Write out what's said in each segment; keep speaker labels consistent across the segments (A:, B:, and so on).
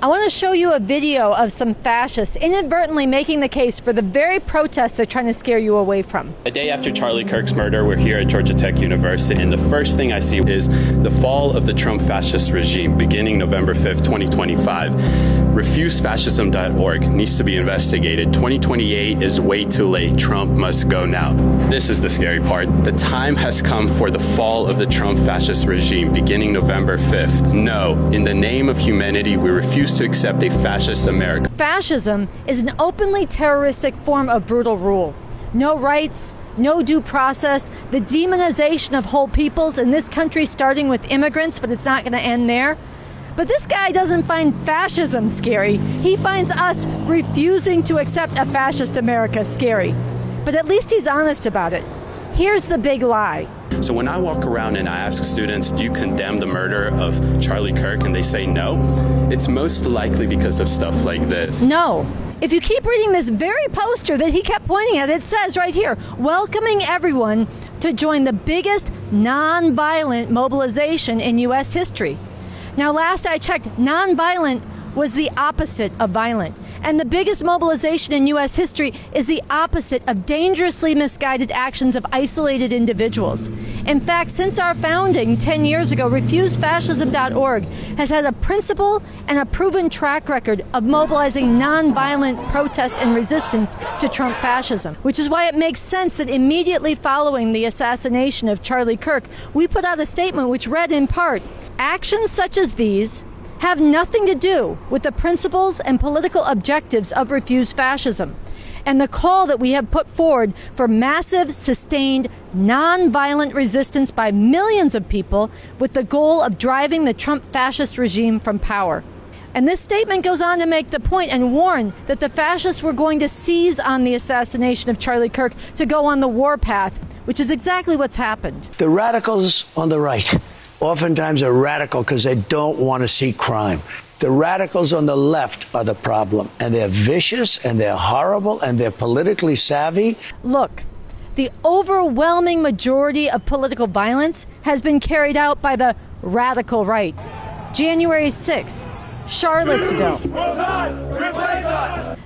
A: I want to show you a video of some fascists inadvertently making the case for the very protests they're trying to scare you away from.
B: A day after Charlie Kirk's murder, we're here at Georgia Tech University, and the first thing I see is the fall of the Trump fascist regime beginning November 5th, 2025. RefuseFascism.org needs to be investigated. 2028 is way too late. Trump must go now. This is the scary part. The time has come for the fall of the Trump fascist regime beginning November 5th. No, in the name of humanity, we refuse to accept a fascist America.
A: Fascism is an openly terroristic form of brutal rule. No rights, no due process, the demonization of whole peoples in this country, starting with immigrants, but it's not going to end there. But this guy doesn't find fascism scary. He finds us refusing to accept a fascist America scary. But at least he's honest about it. Here's the big lie.
B: So when I walk around and I ask students, do you condemn the murder of Charlie Kirk? And they say no, it's most likely because of stuff like this.
A: No. If you keep reading this very poster that he kept pointing at, it says right here, welcoming everyone to join the biggest nonviolent mobilization in U.S. history. Now, last I checked, nonviolent was the opposite of violent. And the biggest mobilization in U.S. history is the opposite of dangerously misguided actions of isolated individuals. In fact, since our founding 10 years ago, RefuseFascism.org has had a principle and a proven track record of mobilizing nonviolent protest and resistance to Trump fascism, which is why it makes sense that immediately following the assassination of Charlie Kirk, we put out a statement which read in part, actions such as these have nothing to do with the principles and political objectives of Refuse Fascism, and the call that we have put forward for massive, sustained, nonviolent resistance by millions of people with the goal of driving the Trump fascist regime from power. And this statement goes on to make the point and warn that the fascists were going to seize on the assassination of Charlie Kirk to go on the warpath, which is exactly what's happened.
C: The radicals on the right oftentimes are radical because they don't want to see crime. The radicals on the left are the problem, and they're vicious, and they're horrible, and they're politically savvy.
A: Look, the overwhelming majority of political violence has been carried out by the radical right. January 6th, Charlottesville,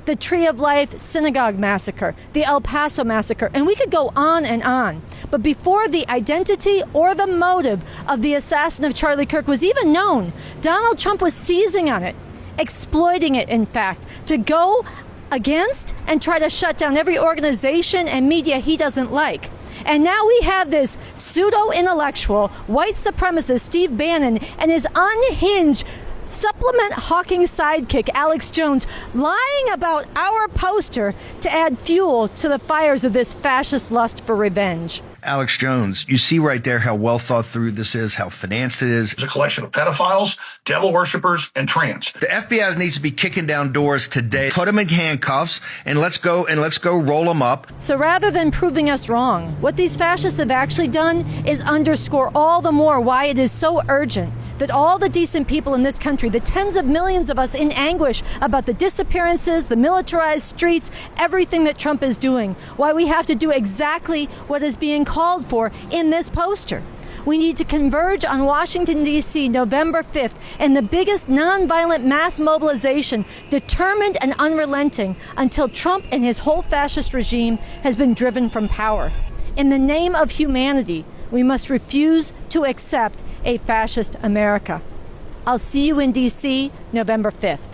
A: the Tree of Life Synagogue Massacre, the El Paso Massacre, and we could go on and on. But before the identity or the motive of the assassin of Charlie Kirk was even known, Donald Trump was seizing on it, exploiting it, in fact, to go against and try to shut down every organization and media he doesn't like. And now we have this pseudo-intellectual, white supremacist Steve Bannon and his unhinged supplement hawking sidekick Alex Jones lying about our poster to add fuel to the fires of this fascist lust for revenge.
D: Alex Jones, you see right there how well thought through this is, how financed it is.
E: It's a collection of pedophiles, devil worshippers, and trans.
D: The FBI needs to be kicking down doors today. Put them in handcuffs and let's go roll them up.
A: So rather than proving us wrong, what these fascists have actually done is underscore all the more why it is so urgent that all the decent people in this country, the tens of millions of us in anguish about the disappearances, the militarized streets, everything that Trump is doing, why we have to do exactly what is being called for in this poster. We need to converge on Washington, D.C., November 5th, in the biggest nonviolent mass mobilization, determined and unrelenting, until Trump and his whole fascist regime has been driven from power. In the name of humanity, we must refuse to accept a fascist America. I'll see you in D.C. November 5th.